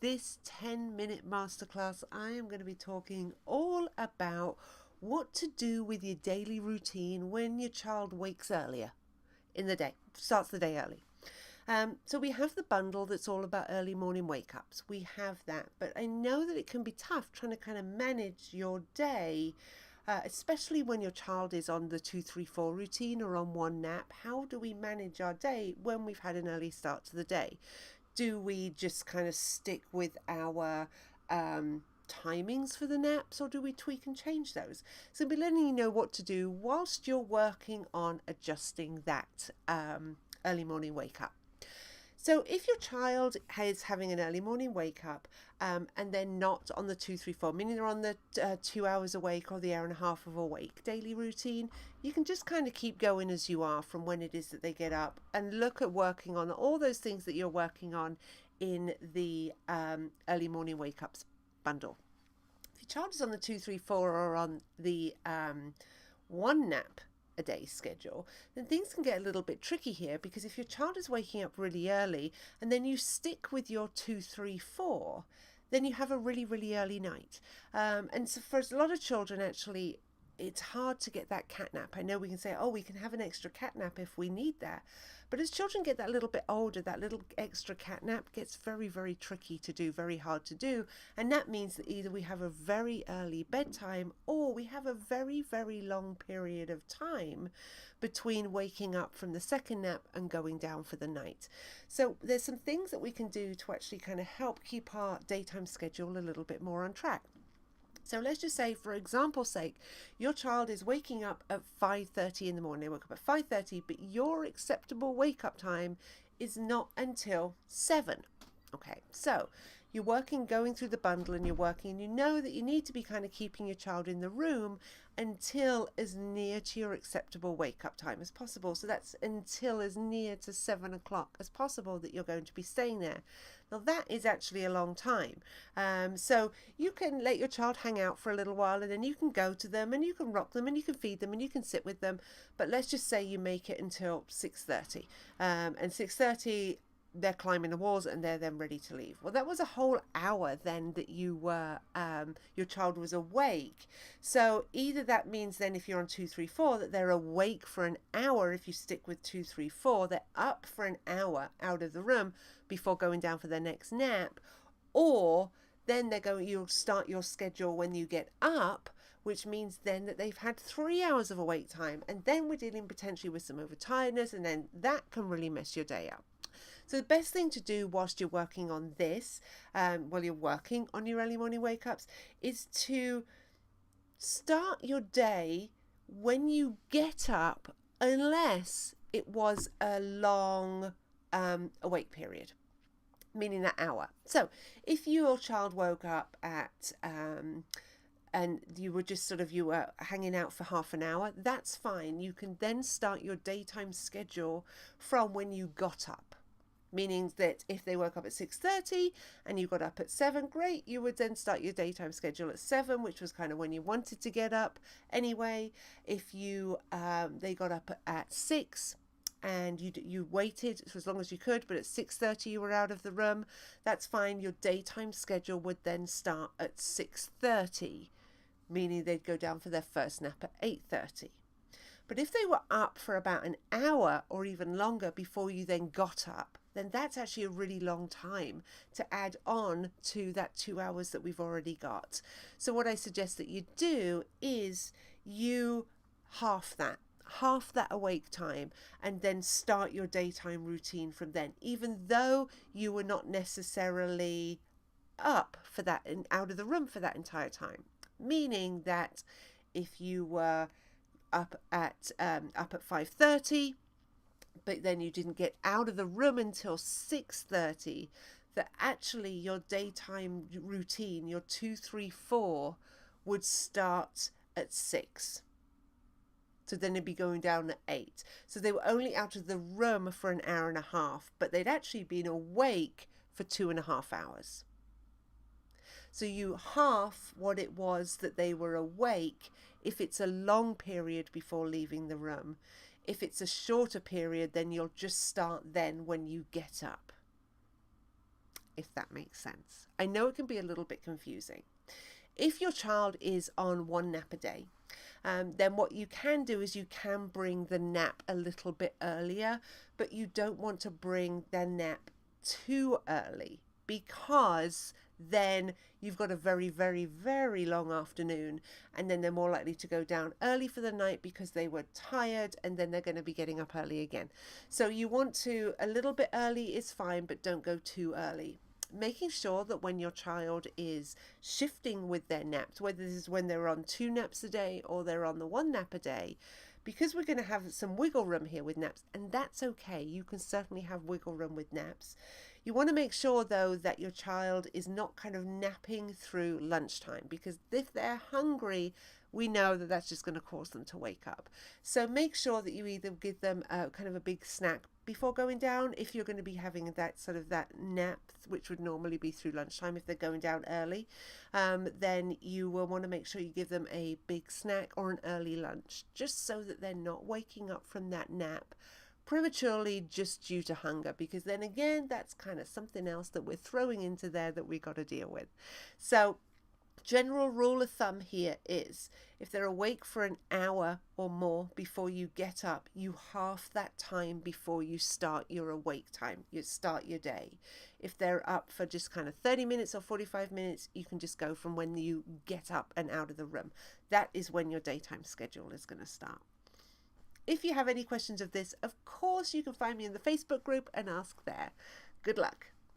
this 10-minute masterclass, I am going to be talking all about what to do with your daily routine when your child wakes earlier in the day, starts the day early. So we have the bundle that's all about early morning wake-ups. We have that, but I know that it can be tough trying to kind of manage your day, especially when your child is on the 2-3-4 routine or on one nap. How do we manage our day when we've had an early start to the day? Do we just kind of stick with our timings for the naps, or do we tweak and change those? So I'll be letting you know what to do whilst you're working on adjusting that early morning wake up. So if your child is having an early morning wake up and they're not on the 2-3-4, meaning they're on the 2 hours awake or the hour and a half of awake daily routine, you can just kind of keep going as you are from when it is that they get up and look at working on all those things that you're working on in the early morning wake ups bundle. If your child is on the 2-3-4 or on the one nap a day schedule, then things can get a little bit tricky here, because if your child is waking up really early and then you stick with your 2-3-4, then you have a really, really early night. And so for a lot of children, actually, it's hard to get that cat nap. I know we can say, oh, we can have an extra cat nap if we need that. But as children get that little bit older, that little extra cat nap gets very, very tricky to do, very hard to do. And that means that either we have a very early bedtime or we have a very, very long period of time between waking up from the second nap and going down for the night. So there's some things that we can do to actually kind of help keep our daytime schedule a little bit more on track. So let's just say, for example's sake, your child is waking up at 5:30 in the morning. They woke up at 5:30, but your acceptable wake-up time is not until 7. Okay, so you're going through the bundle and you're working, and you know that you need to be kind of keeping your child in the room until as near to your acceptable wake-up time as possible. So that's until as near to 7 o'clock as possible that you're going to be staying there. Now that is actually a long time. So you can let your child hang out for a little while, and then you can go to them and you can rock them and you can feed them and you can sit with them. But let's just say you make it until 6:30, and 6:30 they're climbing the walls and they're then ready to leave. Well, that was a whole hour then that you were your child was awake. So either that means then, if you're on 2-3-4, that they're awake for an hour. If you stick with 2-3-4, they're up for an hour out of the room before going down for their next nap, or then you'll start your schedule when you get up, which means then that they've had 3 hours of awake time, and then we're dealing potentially with some overtiredness, and then that can really mess your day up. So the best thing to do whilst you're working on this, while you're working on your early morning wake-ups, is to start your day when you get up, unless it was a long awake period, meaning that hour. So if your child woke up at and you were hanging out for half an hour, that's fine. You can then start your daytime schedule from when you got up. Meaning that if they woke up at 6:30 and you got up at 7, great, you would then start your daytime schedule at 7, which was kind of when you wanted to get up anyway. If they got up at 6 and you waited for as long as you could, but at 6:30 you were out of the room, that's fine. Your daytime schedule would then start at 6:30, meaning they'd go down for their first nap at 8:30. But if they were up for about an hour or even longer before you then got up, then that's actually a really long time to add on to that 2 hours that we've already got. So what I suggest that you do is you half that awake time, and then start your daytime routine from then, even though you were not necessarily up for that and out of the room for that entire time. Meaning that if you were up at 5:30, but then you didn't get out of the room until 6:30, that actually your daytime routine, your 2-3-4, would start at 6. So then they'd be going down at 8. So they were only out of the room for an hour and a half, but they'd actually been awake for 2.5 hours. So you half what it was that they were awake if it's a long period before leaving the room. If it's a shorter period, then you'll just start then when you get up. if that makes sense. I know it can be a little bit confusing. If your child is on one nap a day, then what you can do is you can bring the nap a little bit earlier, but you don't want to bring their nap too early, because then you've got a very, very, very long afternoon, and then they're more likely to go down early for the night because they were tired, and then they're going to be getting up early again. So you want to, a little bit early is fine, but don't go too early. Making sure that when your child is shifting with their naps, whether this is when they're on 2 naps a day or they're on the 1 nap a day, because we're going to have some wiggle room here with naps, and that's okay. You can certainly have wiggle room with naps. You want to make sure, though, that your child is not kind of napping through lunchtime, because if they're hungry, we know that that's just going to cause them to wake up. So make sure that you either give them kind of a big snack before going down, if you're going to be having that sort of that nap, which would normally be through lunchtime if they're going down early, then you will want to make sure you give them a big snack or an early lunch, just so that they're not waking up from that nap prematurely just due to hunger, because then again, that's kind of something else that we're throwing into there that we got to deal with. So general rule of thumb here is, if they're awake for an hour or more before you get up, you half that time before you start your awake time, you start your day. If they're up for just kind of 30 minutes or 45 minutes, you can just go from when you get up and out of the room. That is when your daytime schedule is going to start. If you have any questions of this, of course you can find me in the Facebook group and ask there. Good luck.